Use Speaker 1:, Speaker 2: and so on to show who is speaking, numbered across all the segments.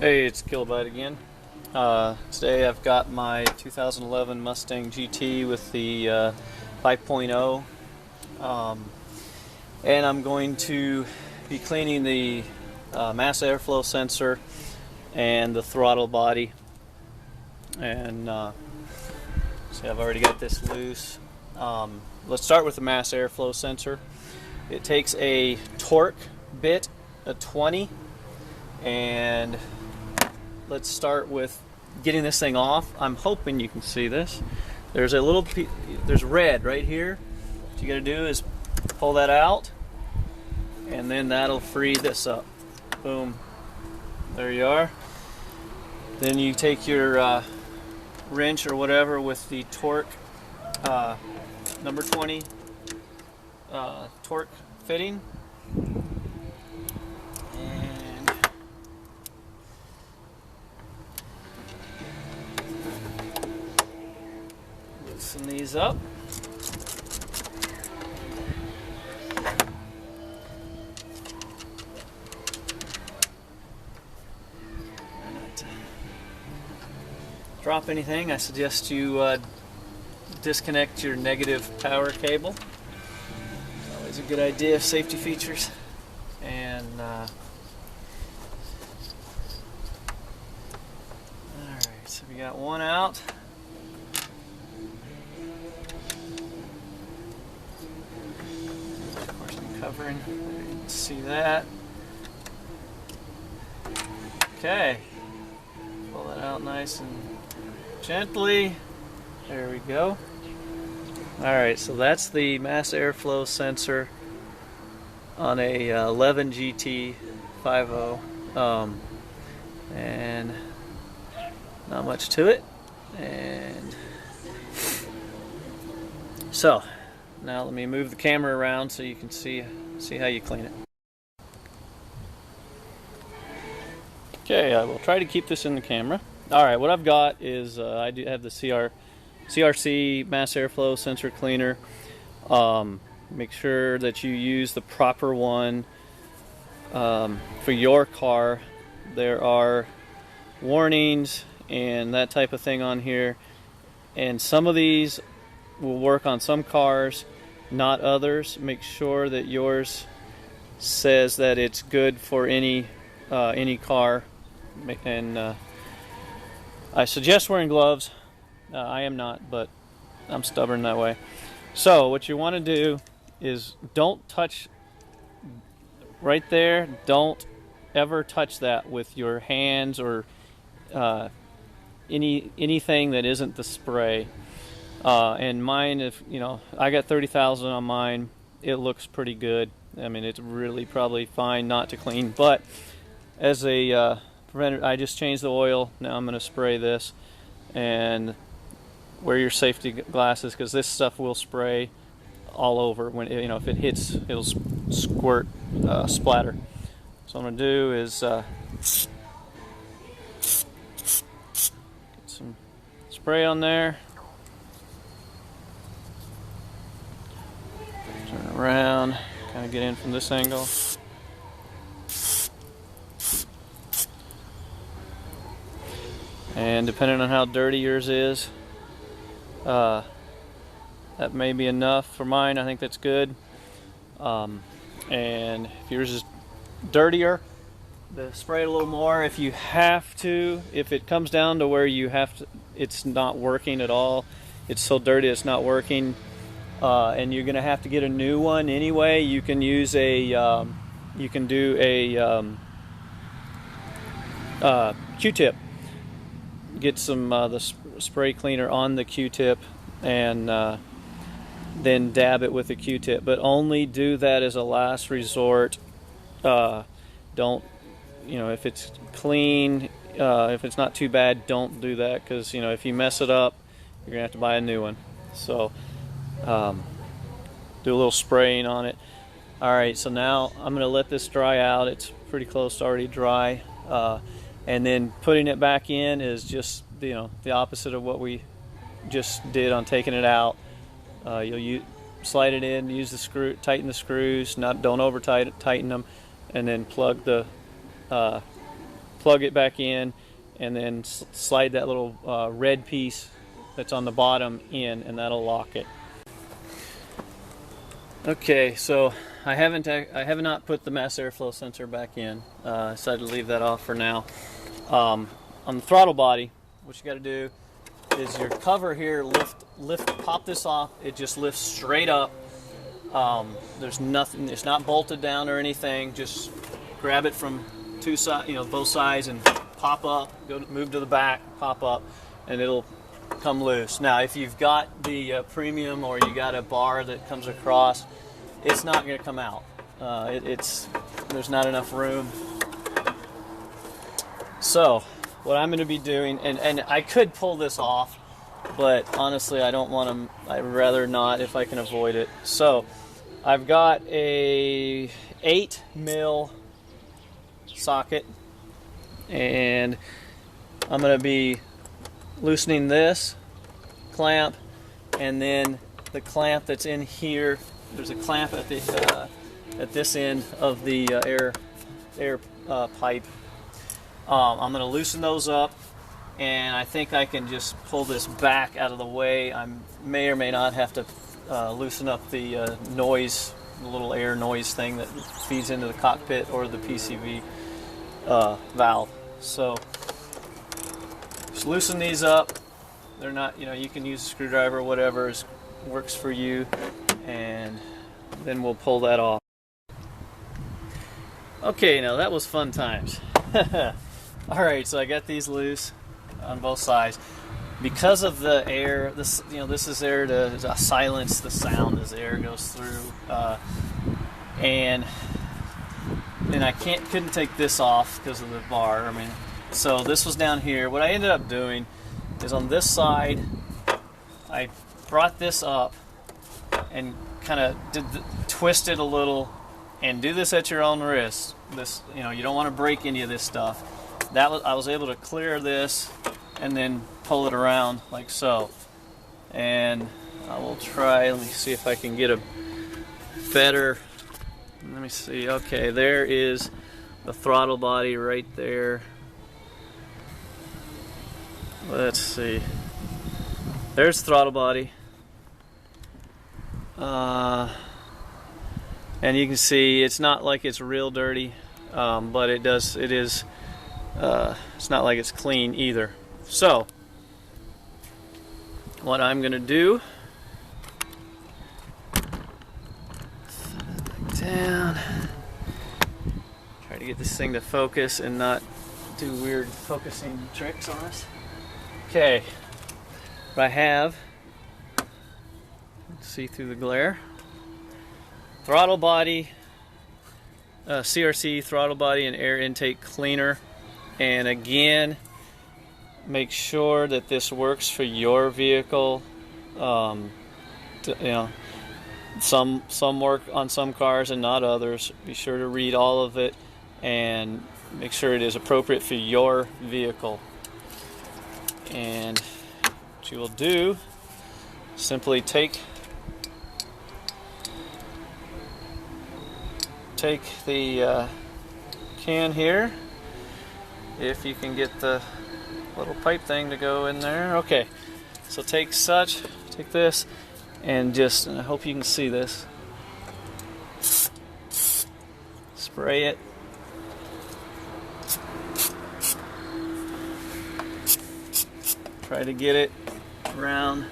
Speaker 1: Hey, it's Kilobyte again. Today I've got my 2011 Mustang GT with the 5.0, and I'm going to be cleaning the mass airflow sensor and the throttle body. And see, I've already got this loose. Let's start with the mass airflow sensor. It takes a torque bit, a 20, and let's start with getting this thing off. I'm hoping you can see this. There's a little there's red right here. What you got to do is pull that out, and then that'll free this up. Boom. There you are. Then you take your wrench or whatever with the torque number 20 torque fitting, and loosen these up. Drop anything, I suggest you disconnect your negative power cable. It's always a good idea, safety features. And alright, so we got one out. Of course I'm covering, you can see that. Okay, pull that out nice and gently. There we go. Alright, so that's the mass airflow sensor on a 11 GT 5.0, and not much to it. And so now let me move the camera around so you can see how you clean it. Okay, I will try to keep this in the camera. Alright, what I've got is I do have the CRC mass airflow sensor cleaner. Make sure that you use the proper one for your car. There are warnings and that type of thing on here, and some of these will work on some cars, not others. Make sure that yours says that it's good for any car, and I suggest wearing gloves. I am not, but I'm stubborn that way. So what you want to do is don't touch right there. Don't ever touch that with your hands or anything that isn't the spray. And mine, if you know, I got 30,000 on mine. It looks pretty good. I mean, it's really probably fine not to clean, but as a preventer, I just changed the oil. Now I'm going to spray this, and wear your safety glasses because this stuff will spray all over. When if it hits, it'll squirt, splatter. So what I'm going to do is get some spray on there, turn around, kind of get in from this angle. And depending on how dirty yours is, that may be enough. For mine, I think that's good. And if yours is dirtier, spray it a little more if you have to. If it comes down to where you have to, it's not working at all, it's so dirty it's not working, and you're gonna have to get a new one anyway, you can use a you can do a Q-tip. Get some the spray cleaner on the Q-tip, and then dab it with the Q-tip, but only do that as a last resort. Don't, if it's clean, if it's not too bad, don't do that, because if you mess it up, you're gonna have to buy a new one. So do a little spraying on it. Alright, so now I'm gonna let this dry out. It's pretty close to already dry. And then putting it back in is just the opposite of what we just did on taking it out. You'll slide it in, use the screw, tighten the screws, don't over tighten them, and then plug the plug it back in, and then slide that little red piece that's on the bottom in, and that'll lock it. Okay, so I have not put the mass airflow sensor back in. I decided to leave that off for now. On the throttle body, what you got to do is your cover here, pop this off. It just lifts straight up. There's nothing. It's not bolted down or anything. Just grab it from both sides, and pop up. Move to the back, pop up, and it'll come loose. Now, if you've got the premium, or you got a bar that comes across, it's not going to come out. There's not enough room. So what I'm going to be doing, and I could pull this off, but honestly I don't want to. I'd rather not if I can avoid it. So I've got a 8 mil socket, and I'm going to be loosening this clamp, and then the clamp that's in here. There's a clamp at the at this end of the air pipe. I'm going to loosen those up, and I think I can just pull this back out of the way. I may or may not have to loosen up the noise, the little air noise thing that feeds into the cockpit, or the PCV valve. So just loosen these up. They're not, you can use a screwdriver or whatever works for you, and then we'll pull that off. Okay, now that was fun times. Alright, so I got these loose on both sides. Because of the air, this is air to silence the sound as the air goes through, and I couldn't take this off because of the bar. So this was down here. What I ended up doing is, on this side, I brought this up and kind of twist it a little, and do this at your own risk. This, you don't want to break any of this stuff. I was able to clear this and then pull it around like so. And I will try. Let me see if I can get a better. Let me see. Okay, there is the throttle body right there. Let's see. There's the throttle body. And you can see it's not like it's real dirty, but it is. It's not like it's clean either. So what I'm going to do, down, try to get this thing to focus and not do weird focusing tricks on us. Okay, what I have, see through the glare, throttle body, CRC throttle body and air intake cleaner. And again, make sure that this works for your vehicle. Some work on some cars and not others. Be sure to read all of it and make sure it is appropriate for your vehicle. And what you will do, simply take the can here, if you can get the little pipe thing to go in there. Okay, so take this, and I hope you can see this, spray it, try to get it around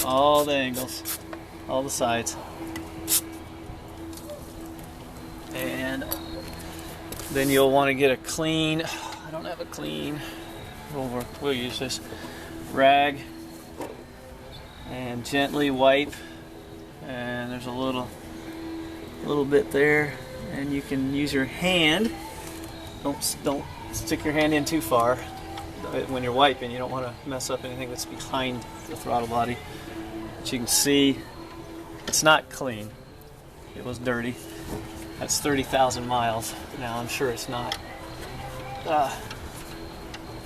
Speaker 1: all the angles, all the sides, and then you'll want to get a clean, I don't have a clean, we'll use this rag, and gently wipe, and there's a little bit there, and you can use your hand. Don't stick your hand in too far when you're wiping. You don't want to mess up anything that's behind the throttle body. But you can see it's not clean. It was dirty. That's 30,000 miles. Now I'm sure it's not.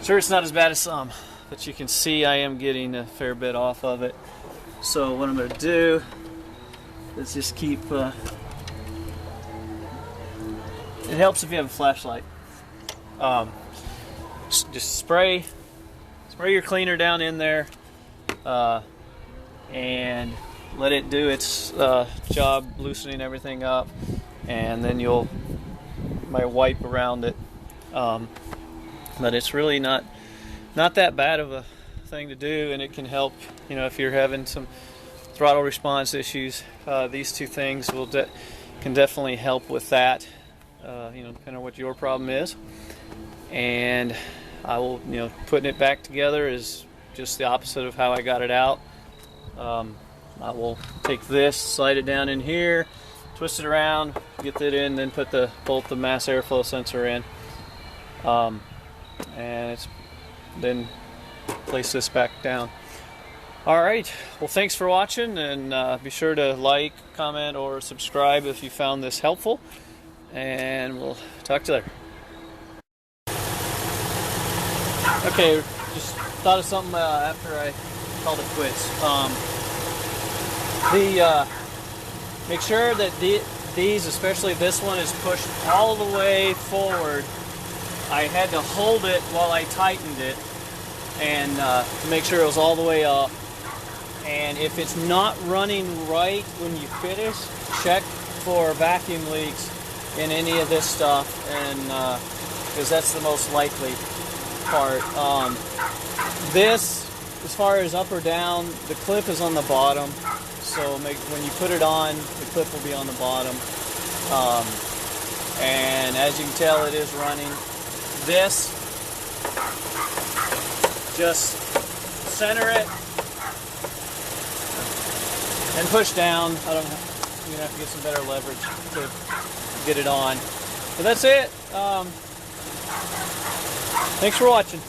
Speaker 1: Sure, it's not as bad as some, but you can see I am getting a fair bit off of it. So what I'm going to do is just keep. It helps if you have a flashlight. Just spray your cleaner down in there, and let it do its job loosening everything up, and then you might wipe around it. But it's really not that bad of a thing to do, and it can help, you know, if you're having some throttle response issues. These two things can definitely help with that, you know, depending on what your problem is. And I will, you know, putting it back together is just the opposite of how I got it out. I will take this, slide it down in here, twist it around, get it in, then bolt the mass airflow sensor in, and then place this back down. Alright, well, thanks for watching, and be sure to like, comment, or subscribe if you found this helpful, and we'll talk to you later. Okay, just thought of something after I called it quits. Make sure that these, especially this one, is pushed all the way forward. I had to hold it while I tightened it, and make sure it was all the way up. And if it's not running right when you finish, check for vacuum leaks in any of this stuff, and because that's the most likely part. This, as far as up or down, the clip is on the bottom, so when you put it on, the clip will be on the bottom. And as you can tell, it is running. This, just center it and push down. You're gonna have to get some better leverage to get it on. But that's it. Thanks for watching.